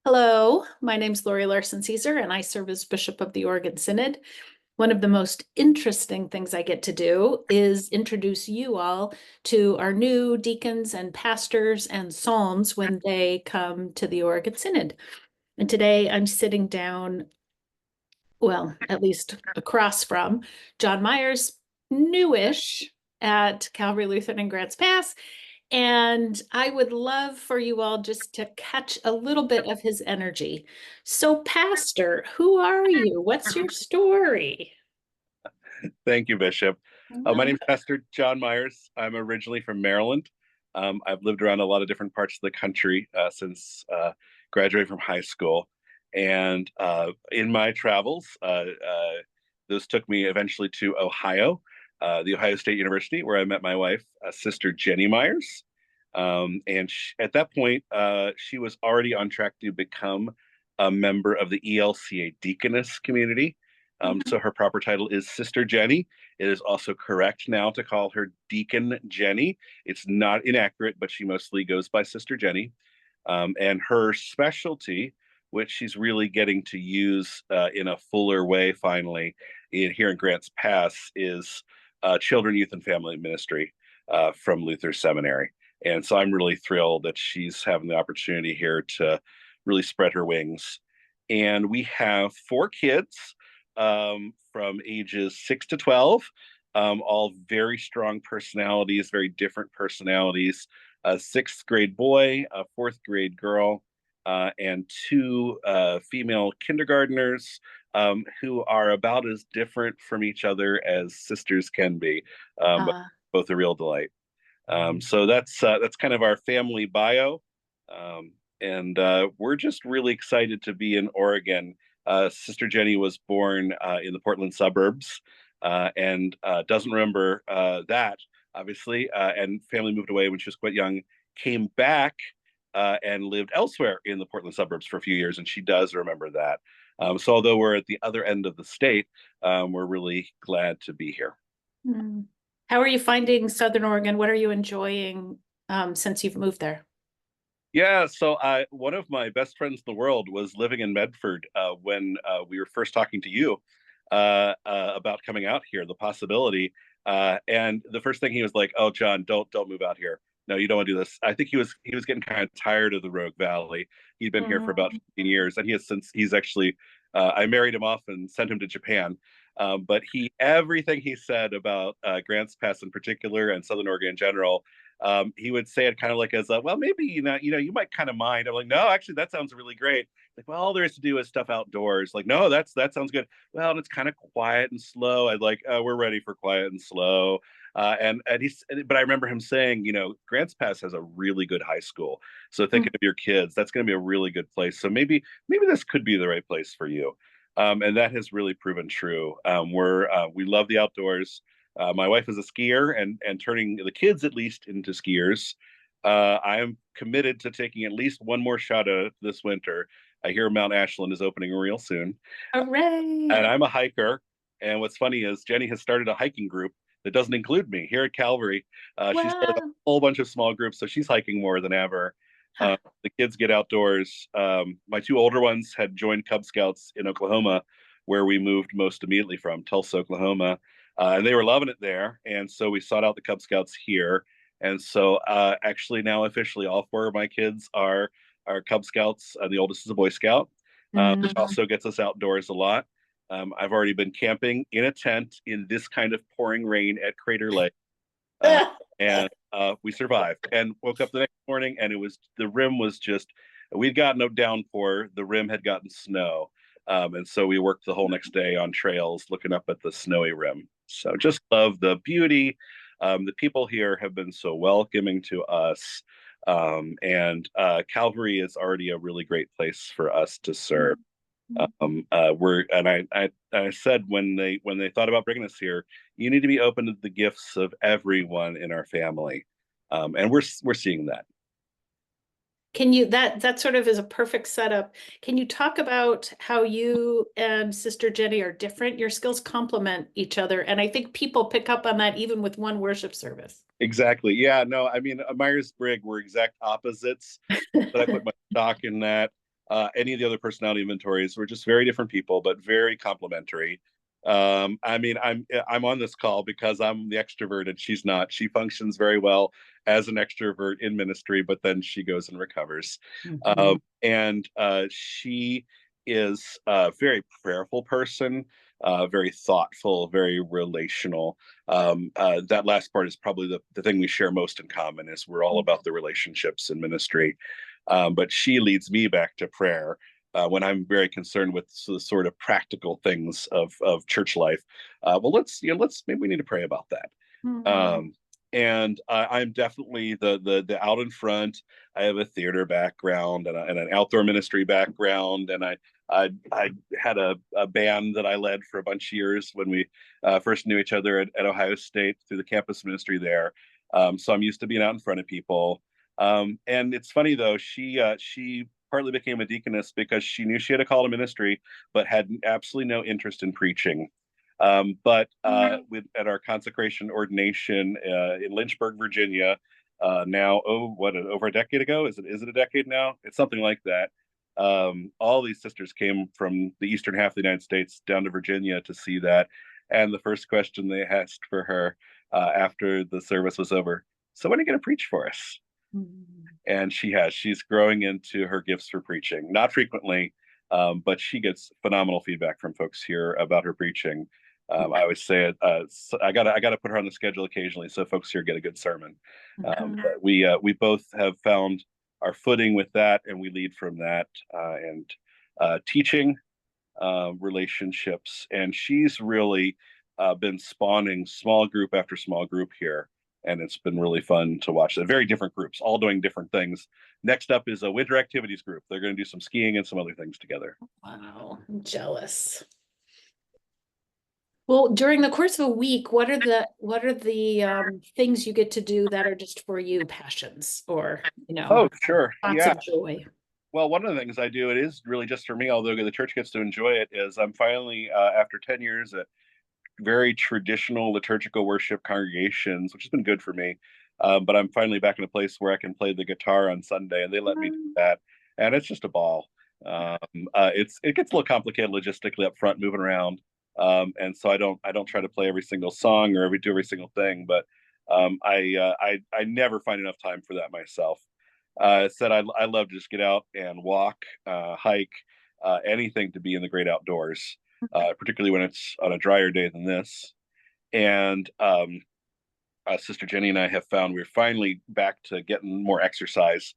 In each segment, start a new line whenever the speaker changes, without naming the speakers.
Hello, my name's Laurie Larson-Caesar, and I serve as Bishop of the Oregon Synod. One of the most interesting things I get to do is introduce you all to our new deacons and pastors and psalms when they come to the Oregon Synod. And today I'm sitting down, well, at least across from Jon Meyers, newish at Calvary Lutheran in Grants Pass. And I would love for you all just to catch a little bit of his energy. So, Pastor, who are you? What's your story?
Thank you, Bishop. My name is Pastor Jon Meyers. I'm originally from Maryland. I've lived around a lot of different parts of the country since graduating from high school. And in my travels, those took me eventually to Ohio, the Ohio State University, where I met my wife, Sister Jenny Meyers. At that point, she was already on track to become a member of the ELCA deaconess community. So her proper title is Sister Jenny. It is also correct now to call her Deacon Jenny. It's not inaccurate, but she mostly goes by Sister Jenny. And her specialty, which she's really getting to use in a fuller way finally here in Grants Pass, is children, youth, and family ministry from Luther Seminary. And so I'm really thrilled that she's having the opportunity here to really spread her wings. And we have 4 kids from ages 6 to 12, all very strong personalities, very different personalities. A 6th grade boy, a 4th grade girl, and 2 female kindergartners who are about as different from each other as sisters can be, but both a real delight. So that's kind of our family bio. And we're just really excited to be in Oregon. Sister Jenny was born in the Portland suburbs and doesn't remember that, obviously, and family moved away when she was quite young, came back and lived elsewhere in the Portland suburbs for a few years, and she does remember that. So although we're at the other end of the state, we're really glad to be here.
How are you finding Southern Oregon? What are you enjoying since you've moved there?
Yeah, so one of my best friends in the world was living in Medford when we were first talking to you about coming out here, the possibility. And the first thing he was like, "Oh, John, don't move out here. No, you don't want to do this." I think he was getting kind of tired of the Rogue Valley. He'd been here for about 15 years, and he's actually I married him off and sent him to Japan. But everything he said about Grants Pass in particular and Southern Oregon in general, he would say it kind of like as a, well, maybe you might kind of mind. I'm like, no, actually, that sounds really great. Like, well, all there is to do is stuff outdoors. Like, no, that sounds good. Well, and it's kind of quiet and slow. I'd like, we're ready for quiet and slow. But I remember him saying, Grants Pass has a really good high school. So thinking of your kids, that's going to be a really good place. So maybe this could be the right place for you. And that has really proven true. We love the outdoors. My wife is a skier and turning the kids at least into skiers. I am committed to taking at least one more shot at it this winter. I hear Mount Ashland is opening real soon.
Hooray!
And I'm a hiker. And what's funny is Jenny has started a hiking group that doesn't include me here at Calvary. She's started a whole bunch of small groups, so she's hiking more than ever. The kids get outdoors. My 2 older ones had joined Cub Scouts in Oklahoma, where we moved most immediately from, Tulsa, Oklahoma. And they were loving it there. And so we sought out the Cub Scouts here. And so actually now officially all 4 of my kids are Cub Scouts. The oldest is a Boy Scout, which also gets us outdoors a lot. I've already been camping in a tent in this kind of pouring rain at Crater Lake. And we survived and woke up the next morning and the rim was just, we'd gotten a downpour, the rim had gotten snow. And so we worked the whole next day on trails looking up at the snowy rim. So just love the beauty. The people here have been so welcoming to us. And Calvary is already a really great place for us to serve. I said when they thought about bringing us here, you need to be open to the gifts of everyone in our family, and we're seeing that.
That sort of is a perfect setup. Can you talk about how you and Sister Jenny are different? Your skills complement each other, and I think people pick up on that even with one worship service.
Exactly. Yeah. No. I mean, Myers-Briggs, we're exact opposites, but I put my stock in that. any of the other personality inventories. We're just very different people, but very complementary. I mean, I'm on this call because I'm the extrovert and she's not. She functions very well as an extrovert in ministry, but then she goes and recovers.
Mhm.
And she is a very prayerful person, very thoughtful, very relational. That last part is probably the thing we share most in common is we're all about the relationships in ministry. But she leads me back to prayer when I'm very concerned with the sort of practical things of church life. Well, let's maybe we need to pray about that.
Mhm.
Um, and I'm definitely the out in front. I have a theater background and an outdoor ministry background, and I had a band that I led for a bunch of years when we first knew each other at Ohio State through the campus ministry there. So I'm used to being out in front of people. And it's funny though, she partly became a deaconess because she knew she had a call to ministry, but had absolutely no interest in preaching. But at our consecration ordination in Lynchburg, Virginia, now over a decade ago? Is it a decade now? It's something like that. All these sisters came from the eastern half of the United States down to Virginia to see that, and the first question they asked for her after the service was over: "So when are you going to preach for us?"
Mhm.
And she's growing into her gifts for preaching, not frequently, but she gets phenomenal feedback from folks here about her preaching. I always say it. I gotta put her on the schedule occasionally so folks here get a good sermon.
Mhm.
But we both have found our footing with that, and we lead from that and teaching relationships. And she's really been spawning small group after small group here. And it's been really fun to watch. They're very different groups, all doing different things. Next up is a winter activities group. They're going to do some skiing and some other things together.
Wow, I'm jealous. Well, during the course of a week, what are the things you get to do that are just for you, passions or,
Oh, sure.
lots
Yeah.
of joy?
Well, one of the things I do, it is really just for me, although the church gets to enjoy it, is I'm finally, after 10 years at very traditional liturgical worship congregations, which has been good for me. But I'm finally back in a place where I can play the guitar on Sunday, and they let me do
Mm.
that, and it's just a ball. It gets a little complicated logistically up front, moving around, and so I don't try to play every single song or do every single thing, but I never find enough time for that myself. Said I love to just get out and walk, hike, anything to be in the great outdoors, particularly when it's on a drier day than this. And Sister Jenny and I have found we're finally back to getting more exercise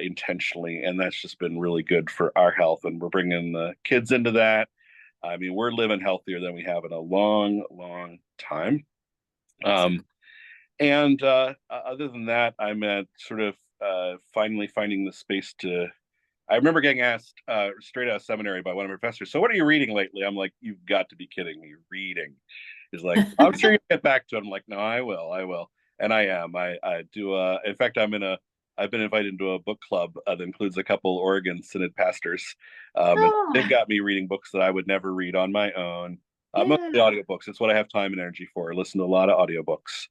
intentionally, and that's just been really good for our health. And we're bringing the kids into that. I mean, we're living healthier than we have in a long, long time. Um, and other than that, I'm at sort of finally finding the space to. I remember getting asked straight out of seminary by one of my professors, "So what are you reading lately?" I'm like, "You've got to be kidding me! Reading." He's like, "I'm sure you'll get back to it." I'm like, "No, I will," and I am. I do. In fact, I've been invited into a book club that includes a couple Oregon Synod pastors, and they've
Oh,
got me reading books that I would never read on my own. Mostly
yeah.
audiobooks. It's what I have time and energy for. I listen to a lot of audiobooks.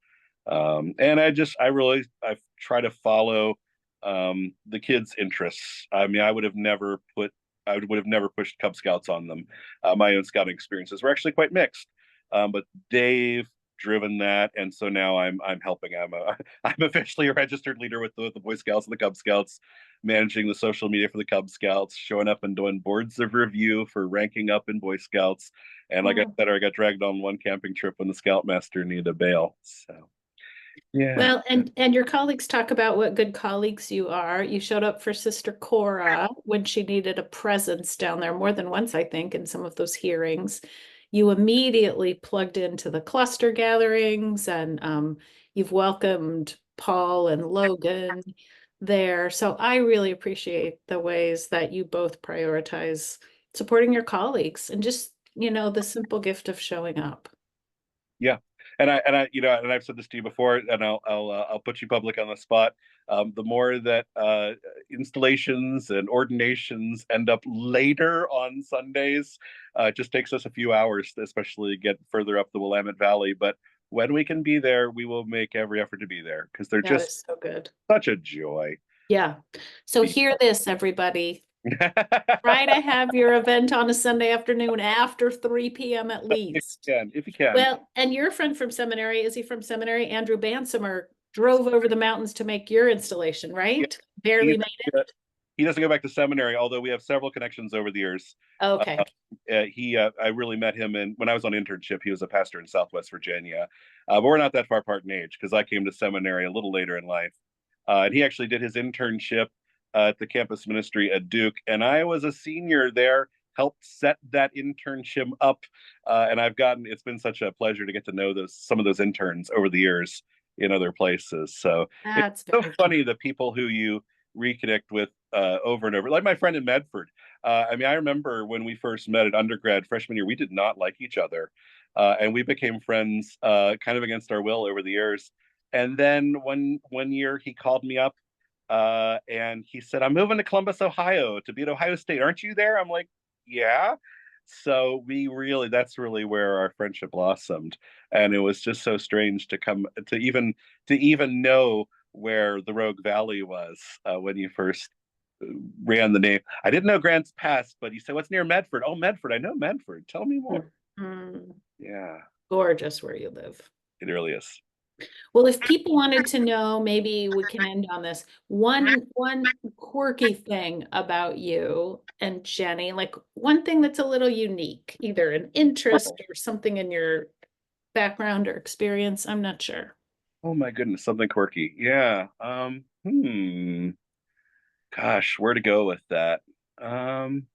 And I try to follow the kids' interests. I mean, I would have never pushed Cub Scouts on them. My own scouting experiences were actually quite mixed, but they've driven that, and so now I'm helping. I'm officially a registered leader with the Boy Scouts and the Cub Scouts, managing the social media for the Cub Scouts, showing up and doing boards of review for ranking up in Boy Scouts. And like I
Oh.
said, I got dragged on one camping trip when the Scoutmaster needed a bail. So yeah.
Well, and your colleagues talk about what good colleagues you are. You showed up for Sister Cora when she needed a presence down there more than once, I think, in some of those hearings. You immediately plugged into the cluster gatherings, and you've welcomed Paul and Logan there. So I really appreciate the ways that you both prioritize supporting your colleagues and just, the simple gift of showing up.
Yeah, and I've said this to you before, and I'll put you public on the spot. The more that installations and ordinations end up later on Sundays, it just takes us a few hours, especially get further up the Willamette Valley. But when we can be there, we will make every effort to be there because they're
That
just
is so good.
such a joy.
Yeah. So
Be-
hear this, everybody. Try to have your event on a Sunday afternoon after 3 p.m. at least.
If you can.
Well, and your friend from seminary, is he from seminary? Andrew Bansomer drove over the mountains to make your installation,
Yeah,
right? Barely made it.
he doesn't go back to seminary, although we have several connections over the years.
Okay.
I really met him when I was on internship. He was a pastor in Southwest Virginia, but we're not that far apart in age because I came to seminary a little later in life, and he actually did his internship at the campus ministry at Duke, and I was a senior there. Helped set that internship up, and it's been such a pleasure to get to know some of those interns over the years in other places. So it's
That's
so
very
funny the people who you reconnect with over and over, like my friend in Medford. I mean, I remember when we first met at undergrad freshman year, we did not like each other, and we became friends kind of against our will over the years. And then one year he called me up and he said, "I'm moving to Columbus, Ohio, to be at Ohio State. Aren't you there?" I'm like, "Yeah." So that's really where our friendship blossomed, and it was just so strange to come to even know where the Rogue Valley was when you first ran the name. I didn't know Grants Pass, but he said, "What's near Medford?" Oh, Medford. I know Medford. Tell me more.
mm,
Yeah,
gorgeous where you live.
it really is.
Well, if people wanted to know, maybe we can end on this. One quirky thing about you and Jenny, like one thing that's a little unique, either an interest or something in your background or experience. I'm not sure.
Oh my goodness, something quirky. Yeah. Gosh, where to go with that? Um,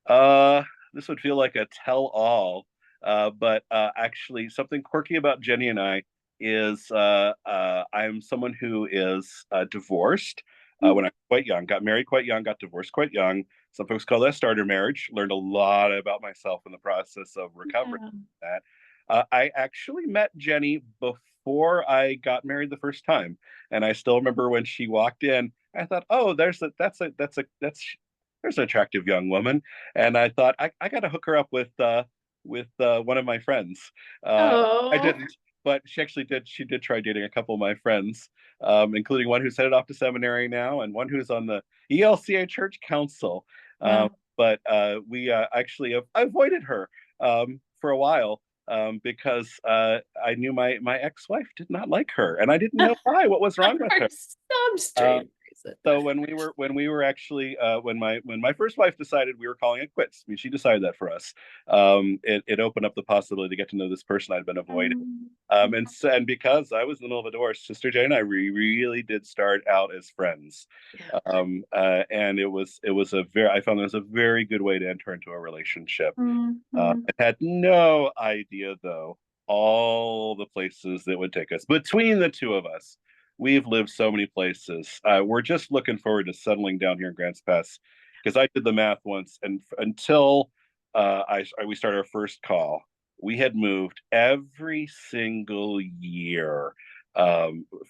Uh, this would feel like a tell-all, but actually, something quirky about Jenny and I is I'm someone who is divorced when I was quite young, got married quite young, got divorced quite young. Some folks call that starter marriage. Learned a lot about myself in the process of recovering
Yeah.
from that. I actually met Jenny before I got married the first time, and I still remember when she walked in. I thought, "Oh, there's an attractive young woman," and I thought I got to hook her up with one of my friends. I
Oh,
didn't, but she actually did. She did try dating a couple of my friends, including one who's headed off to seminary now, and one who's on the ELCA Church Council.
wow.
But we actually avoided her for a while. Because I knew my ex-wife did not like her, and I didn't know why. What was wrong with
For
her?
some
Uh,
strange reason.
so when we were actually when my first wife decided we were calling it quits, I mean she decided that for us. It opened up the possibility to get to know this person I'd been avoiding.
Um,
And because I was in the middle of a divorce, Sister Jane and I really did start out as friends.
yeah.
And I found it was a very good way to enter into a relationship.
Mhm.
I had no idea, though, all the places that would take us. Between the two of us, we've lived so many places. We're just looking forward to settling down here in Grants Pass because I did the math once, and until we started our first call, we had moved every single year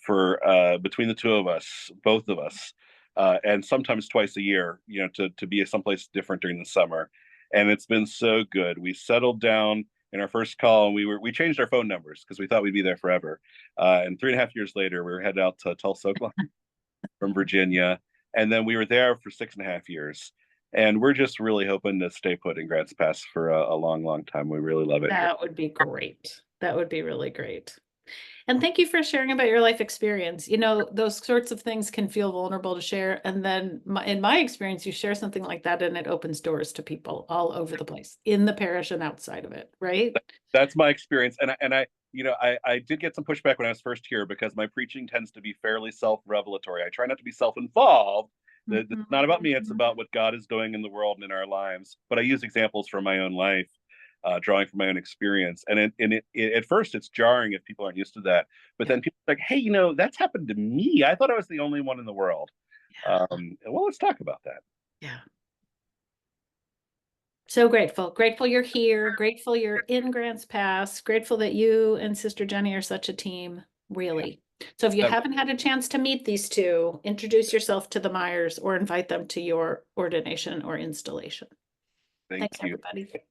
for between the two of us, both of us, and sometimes twice a year, to be someplace different during the summer, and it's been so good. We settled down in our first call, and we changed our phone numbers because we thought we'd be there forever. And 3.5 years later, we were headed out to Tulsa, Oklahoma from Virginia, and then we were there for 6.5 years. And we're just really hoping to stay put in Grants Pass for a long, long time. We really love it here.
That would be great. That would be really great. And thank you for sharing about your life experience. Those sorts of things can feel vulnerable to share. And then in my experience, you share something like that and it opens doors to people all over the place, in the parish and outside of it, right?
That's my experience, and I did get some pushback when I was first here because my preaching tends to be fairly self-revelatory. I try not to be self-involved. It's not about me; it's
Mhm.
about what God is doing in the world and in our lives. But I use examples from my own life, drawing from my own experience. At first, it's jarring if people aren't used to that. But
Yeah.
then people are like, "Hey, that's happened to me. I thought I was the only one in the world." Well, let's talk about that.
Yeah. So grateful. Grateful you're here. Grateful you're in Grants Pass. Grateful that you and Sister Jenny are such a team, really. So if you
So,
haven't had a chance to meet these two, introduce yourself to the Myers or invite them to your ordination or installation.
thank
Thanks,
you.
everybody.